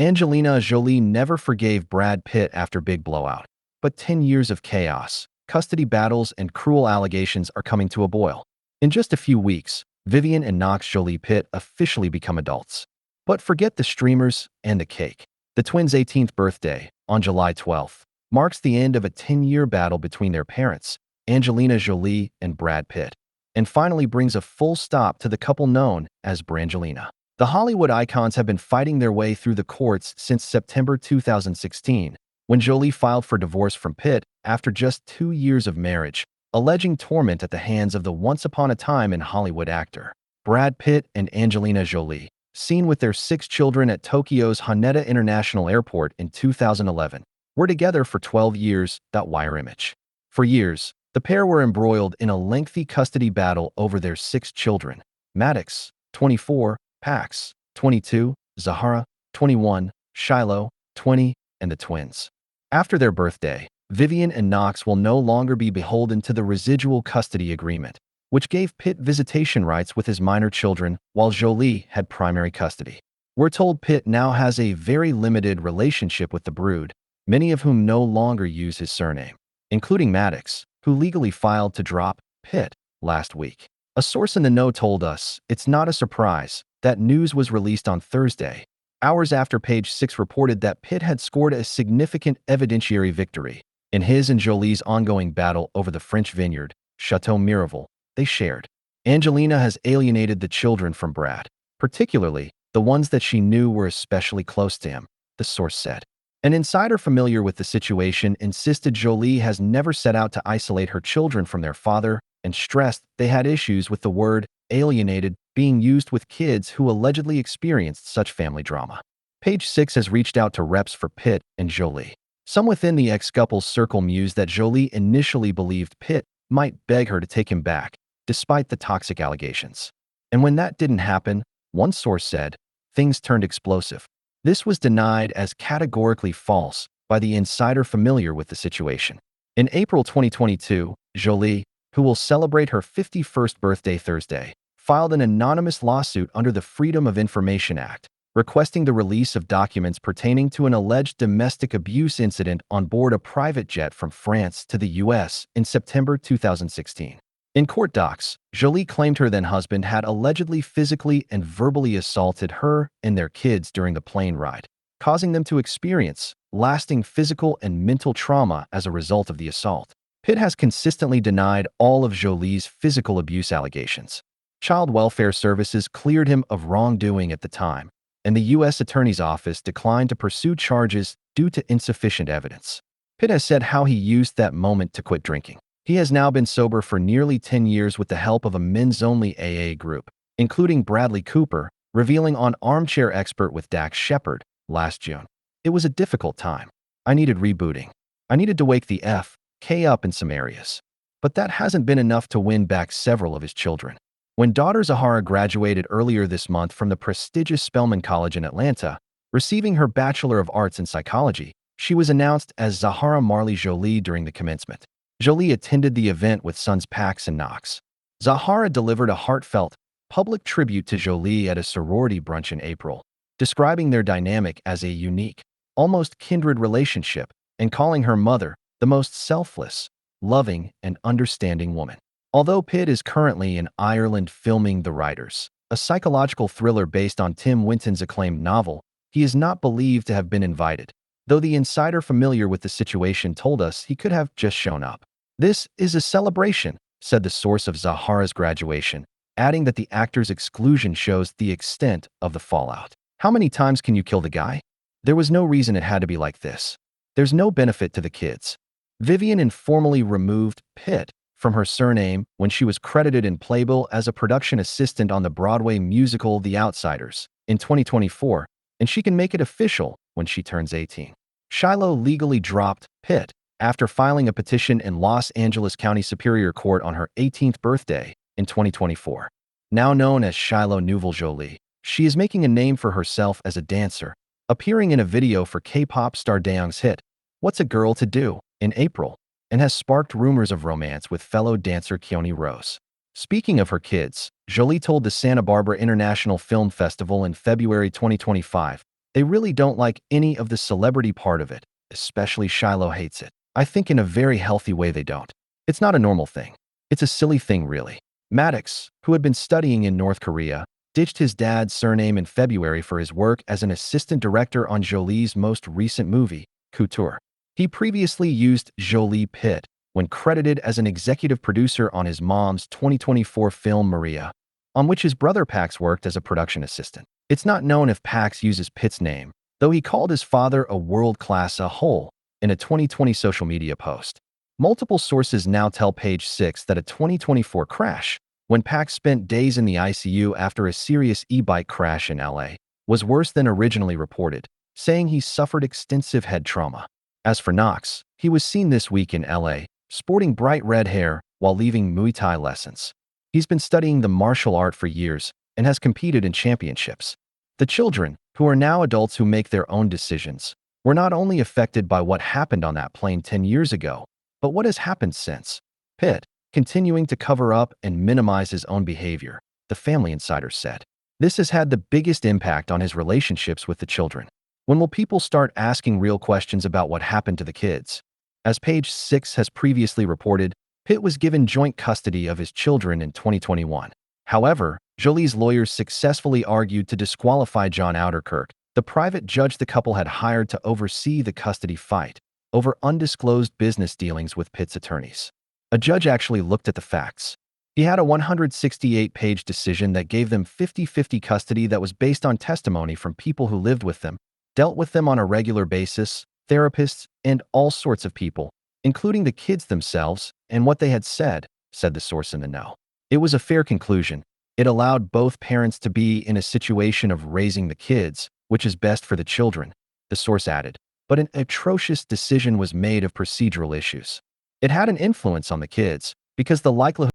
Angelina Jolie never forgave Brad Pitt after Big Blowout. But 10 years of chaos, custody battles, and cruel allegations are coming to a boil. In just a few weeks, Vivienne and Knox Jolie-Pitt officially become adults. But forget the streamers and the cake. The twins' 18th birthday, on July 12th, marks the end of a 10-year battle between their parents, Angelina Jolie and Brad Pitt, and finally brings a full stop to the couple known as Brangelina. The Hollywood icons have been fighting their way through the courts since September 2016, when Jolie filed for divorce from Pitt after just 2 years of marriage, alleging torment at the hands of the once-upon-a-time in Hollywood actor. Brad Pitt and Angelina Jolie, seen with their 6 children at Tokyo's Haneda International Airport in 2011, were together for 12 years. WireImage. For years, the pair were embroiled in a lengthy custody battle over their 6 children: Maddox, 24, Pax, 22, Zahara, 21, Shiloh, 20, and the twins. After their birthday, Vivienne and Knox will no longer be beholden to the residual custody agreement, which gave Pitt visitation rights with his minor children while Jolie had primary custody. We're told Pitt now has a very limited relationship with the brood, many of whom no longer use his surname, including Maddox, who legally filed to drop Pitt last week. A source in the know told us it's not a surprise that news was released on Thursday, hours after Page 6 reported that Pitt had scored a significant evidentiary victory in his and Jolie's ongoing battle over the French vineyard, Chateau Miraval, they shared. Angelina has alienated the children from Brad, particularly the ones that she knew were especially close to him, the source said. An insider familiar with the situation insisted Jolie has never set out to isolate her children from their father and stressed they had issues with the word alienated being used with kids who allegedly experienced such family drama. Page 6 has reached out to reps for Pitt and Jolie. Some within the ex-couple's circle mused that Jolie initially believed Pitt might beg her to take him back, despite the toxic allegations. And when that didn't happen, one source said, things turned explosive. This was denied as categorically false by the insider familiar with the situation. In April 2022, Jolie, who will celebrate her 51st birthday Thursday, filed an anonymous lawsuit under the Freedom of Information Act, requesting the release of documents pertaining to an alleged domestic abuse incident on board a private jet from France to the U.S. in September 2016. In court docs, Jolie claimed her then-husband had allegedly physically and verbally assaulted her and their kids during the plane ride, causing them to experience lasting physical and mental trauma as a result of the assault. Pitt has consistently denied all of Jolie's physical abuse allegations. Child Welfare Services cleared him of wrongdoing at the time, and the U.S. Attorney's Office declined to pursue charges due to insufficient evidence. Pitt has said how he used that moment to quit drinking. He has now been sober for nearly 10 years with the help of a men's-only AA group, including Bradley Cooper, revealing on Armchair Expert with Dax Shepard last June. It was a difficult time. I needed rebooting. I needed to wake the F.K. up in some areas. But that hasn't been enough to win back several of his children. When daughter Zahara graduated earlier this month from the prestigious Spelman College in Atlanta, receiving her Bachelor of Arts in Psychology, she was announced as Zahara Marley Jolie during the commencement. Jolie attended the event with sons Pax and Knox. Zahara delivered a heartfelt, public tribute to Jolie at a sorority brunch in April, describing their dynamic as a unique, almost kindred relationship, and calling her mother the most selfless, loving, and understanding woman. Although Pitt is currently in Ireland filming The Writers, a psychological thriller based on Tim Winton's acclaimed novel, he is not believed to have been invited, though the insider familiar with the situation told us he could have just shown up. This is a celebration, said the source of Zahara's graduation, adding that the actor's exclusion shows the extent of the fallout. How many times can you kill the guy? There was no reason it had to be like this. There's no benefit to the kids. Vivienne informally removed Pitt from her surname when she was credited in Playbill as a production assistant on the Broadway musical The Outsiders in 2024, and she can make it official when she turns 18. Shiloh legally dropped Pitt after filing a petition in Los Angeles County Superior Court on her 18th birthday in 2024. Now known as Shiloh Nouvelle Jolie, she is making a name for herself as a dancer, appearing in a video for K-pop star Dayoung's hit, What's a Girl to Do, in April, and has sparked rumors of romance with fellow dancer Keone Rose. Speaking of her kids, Jolie told the Santa Barbara International Film Festival in February 2025, They really don't like any of the celebrity part of it, especially Shiloh hates it. I think in a very healthy way they don't. It's not a normal thing. It's a silly thing, really. Maddox, who had been studying in North Korea, ditched his dad's surname in February for his work as an assistant director on Jolie's most recent movie, Couture. He previously used Jolie-Pitt when credited as an executive producer on his mom's 2024 film Maria, on which his brother Pax worked as a production assistant. It's not known if Pax uses Pitt's name, though he called his father a world-class a whole in a 2020 social media post. Multiple sources now tell Page 6 that a 2024 crash, when Pax spent days in the ICU after a serious e-bike crash in LA, was worse than originally reported, saying he suffered extensive head trauma. As for Knox, he was seen this week in LA, sporting bright red hair while leaving Muay Thai lessons. He's been studying the martial art for years and has competed in championships. The children, who are now adults who make their own decisions, were not only affected by what happened on that plane 10 years ago, but what has happened since. Pitt, continuing to cover up and minimize his own behavior, the Family Insider said. This has had the biggest impact on his relationships with the children. When will people start asking real questions about what happened to the kids? As Page 6 has previously reported, Pitt was given joint custody of his children in 2021. However, Jolie's lawyers successfully argued to disqualify John Ouderkirk, the private judge the couple had hired to oversee the custody fight, over undisclosed business dealings with Pitt's attorneys. A judge actually looked at the facts. He had a 168-page decision that gave them 50-50 custody that was based on testimony from people who lived with them, dealt with them on a regular basis, therapists, and all sorts of people, including the kids themselves and what they had said the source in the know. It was a fair conclusion. It allowed both parents to be in a situation of raising the kids, which is best for the children, the source added. But an atrocious decision was made of procedural issues. It had an influence on the kids, because the likelihood